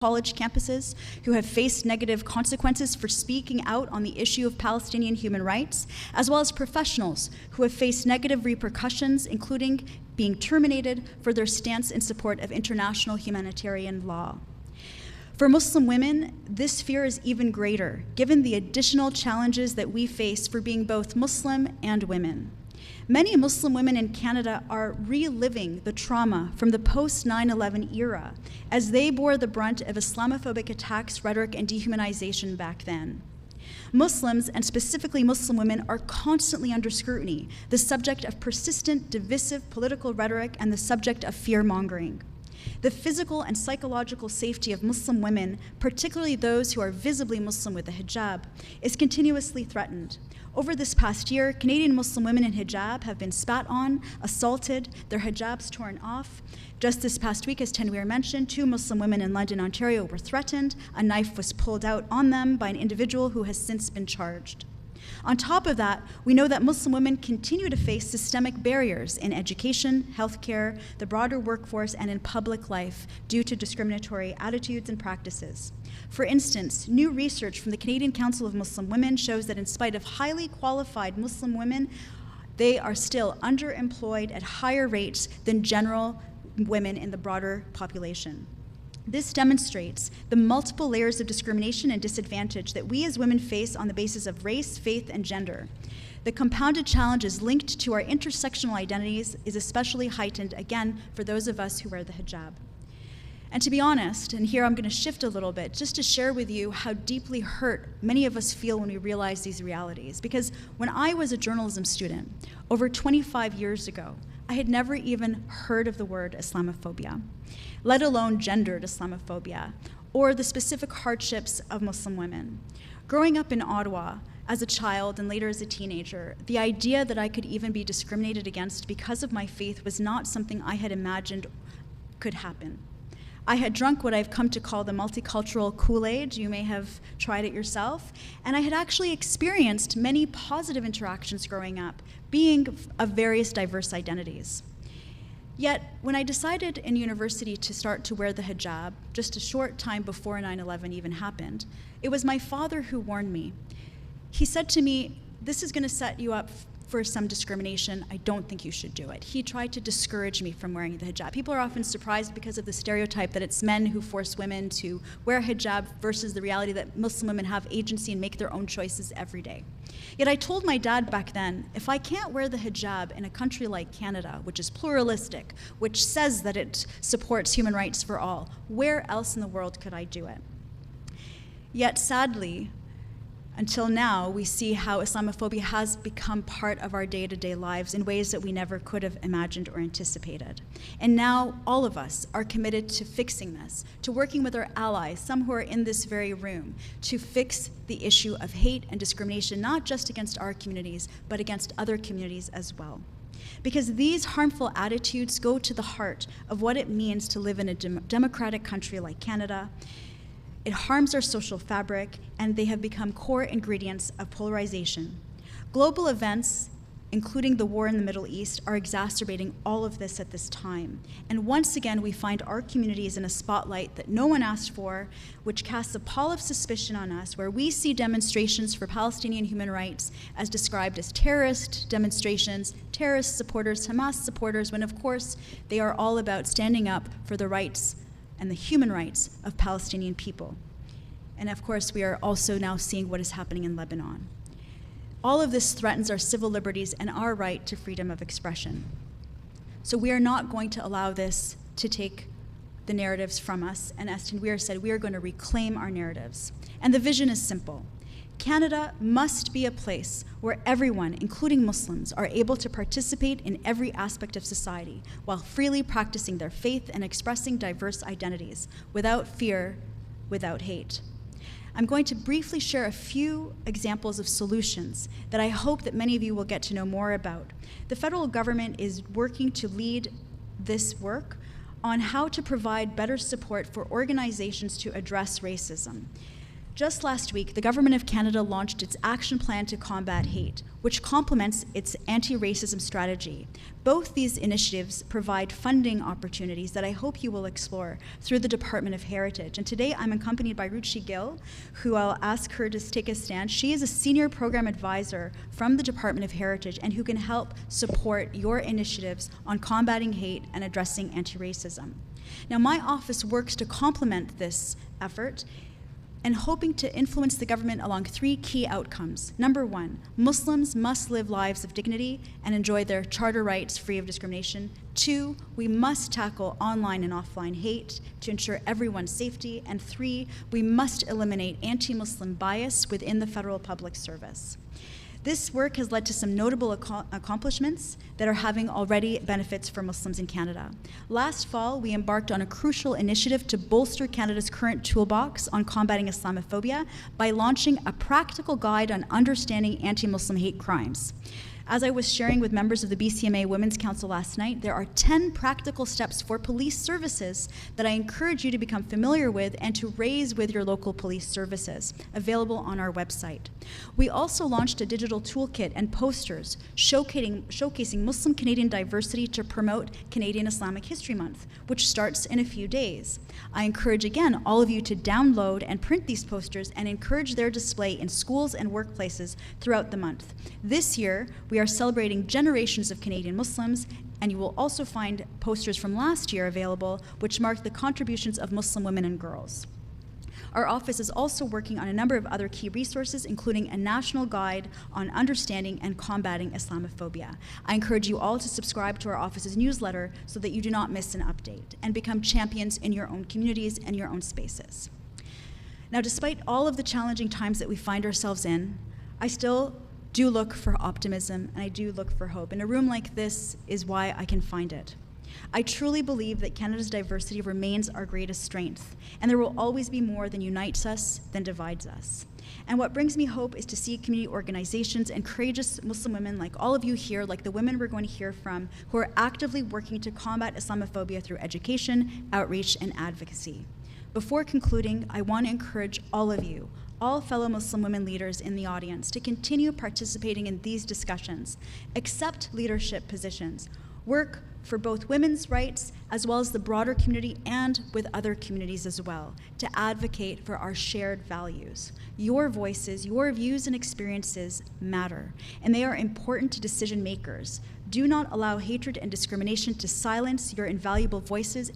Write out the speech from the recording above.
college campuses who have faced negative consequences for speaking out on the issue of Palestinian human rights, as well as professionals who have faced negative repercussions, including being terminated for their stance in support of international humanitarian law. For Muslim women, this fear is even greater, given the additional challenges that we face for being both Muslim and women. Many Muslim women in Canada are reliving the trauma from the post-9/11 era as they bore the brunt of Islamophobic attacks, rhetoric, and dehumanization back then. Muslims, and specifically Muslim women, are constantly under scrutiny, the subject of persistent, divisive political rhetoric and the subject of fear-mongering. The physical and psychological safety of Muslim women, particularly those who are visibly Muslim with a hijab, is continuously threatened. Over this past year, Canadian Muslim women in hijab have been spat on, assaulted, their hijabs torn off. Just this past week, as Tanweer mentioned, 2 Muslim women in London, Ontario were threatened. A knife was pulled out on them by an individual who has since been charged. On top of that, we know that Muslim women continue to face systemic barriers in education, healthcare, the broader workforce, and in public life due to discriminatory attitudes and practices. For instance, new research from the Canadian Council of Muslim Women shows that in spite of highly qualified Muslim women, they are still underemployed at higher rates than general women in the broader population. This demonstrates the multiple layers of discrimination and disadvantage that we as women face on the basis of race, faith, and gender. The compounded challenges linked to our intersectional identities is especially heightened, again, for those of us who wear the hijab. And to be honest, and here I'm going to shift a little bit, just to share with you how deeply hurt many of us feel when we realize these realities. Because when I was a journalism student, over 25 years ago, I had never even heard of the word Islamophobia, let alone gendered Islamophobia, or the specific hardships of Muslim women. Growing up in Ottawa as a child and later as a teenager, the idea that I could even be discriminated against because of my faith was not something I had imagined could happen. I had drunk what I've come to call the multicultural Kool-Aid. You may have tried it yourself. And I had actually experienced many positive interactions growing up, being of various diverse identities. Yet, when I decided in university to start to wear the hijab, just a short time before 9/11 even happened, it was my father who warned me. He said to me, "This is going to set you up for some discrimination. I don't think you should do it." He tried to discourage me from wearing the hijab. People are often surprised because of the stereotype that it's men who force women to wear hijab versus the reality that Muslim women have agency and make their own choices every day. Yet I told my dad back then, if I can't wear the hijab in a country like Canada, which is pluralistic, which says that it supports human rights for all, where else in the world could I do it? Yet sadly, until now, we see how Islamophobia has become part of our day-to-day lives in ways that we never could have imagined or anticipated. And now all of us are committed to fixing this, to working with our allies, some who are in this very room, to fix the issue of hate and discrimination, not just against our communities, but against other communities as well. Because these harmful attitudes go to the heart of what it means to live in a democratic country like Canada. It harms our social fabric, and they have become core ingredients of polarization. Global events, including the war in the Middle East, are exacerbating all of this at this time. And once again, we find our communities in a spotlight that no one asked for, which casts a pall of suspicion on us, where we see demonstrations for Palestinian human rights as described as terrorist demonstrations, terrorist supporters, Hamas supporters, when of course they are all about standing up for the rights and the human rights of Palestinian people. And of course, we are also now seeing what is happening in Lebanon. All of this threatens our civil liberties and our right to freedom of expression. So we are not going to allow this to take the narratives from us, and as Tanweer said, we are going to reclaim our narratives. And the vision is simple. Canada must be a place where everyone, including Muslims, are able to participate in every aspect of society while freely practicing their faith and expressing diverse identities without fear, without hate. I'm going to briefly share a few examples of solutions that I hope that many of you will get to know more about. The federal government is working to lead this work on how to provide better support for organizations to address racism. Just last week, the Government of Canada launched its Action Plan to Combat Hate, which complements its anti-racism strategy. Both these initiatives provide funding opportunities that I hope you will explore through the Department of Heritage. And today I'm accompanied by Ruchi Gill, who I'll ask her to take a stand. She is a senior program advisor from the Department of Heritage and who can help support your initiatives on combating hate and addressing anti-racism. Now, my office works to complement this effort and hoping to influence the government along 3 key outcomes. Number 1, Muslims must live lives of dignity and enjoy their charter rights free of discrimination. 2, we must tackle online and offline hate to ensure everyone's safety. And 3, we must eliminate anti-Muslim bias within the federal public service. This work has led to some notable accomplishments that are having already benefits for Muslims in Canada. Last fall, we embarked on a crucial initiative to bolster Canada's current toolbox on combating Islamophobia by launching a practical guide on understanding anti-Muslim hate crimes. As I was sharing with members of the BCMA Women's Council last night, there are 10 practical steps for police services that I encourage you to become familiar with and to raise with your local police services, available on our website. We also launched a digital toolkit and posters showcasing Muslim Canadian diversity to promote Canadian Islamic History Month, which starts in a few days. I encourage, again, all of you to download and print these posters and encourage their display in schools and workplaces throughout the month. This year, we are celebrating generations of Canadian Muslims, and you will also find posters from last year available, which mark the contributions of Muslim women and girls. Our office is also working on a number of other key resources, including a national guide on understanding and combating Islamophobia. I encourage you all to subscribe to our office's newsletter so that you do not miss an update and become champions in your own communities and your own spaces. Now, despite all of the challenging times that we find ourselves in, I still do look for optimism and I do look for hope. And a room like this is why I can find it. I truly believe that Canada's diversity remains our greatest strength, and there will always be more than unites us than divides us. And what brings me hope is to see community organizations and courageous Muslim women like all of you here, like the women we're going to hear from, who are actively working to combat Islamophobia through education, outreach, and advocacy. Before concluding, I want to encourage all of you, all fellow Muslim women leaders in the audience, to continue participating in these discussions, accept leadership positions, work for both women's rights as well as the broader community and with other communities as well, to advocate for our shared values. Your voices, your views and experiences matter, and they are important to decision makers. Do not allow hatred and discrimination to silence your invaluable voices.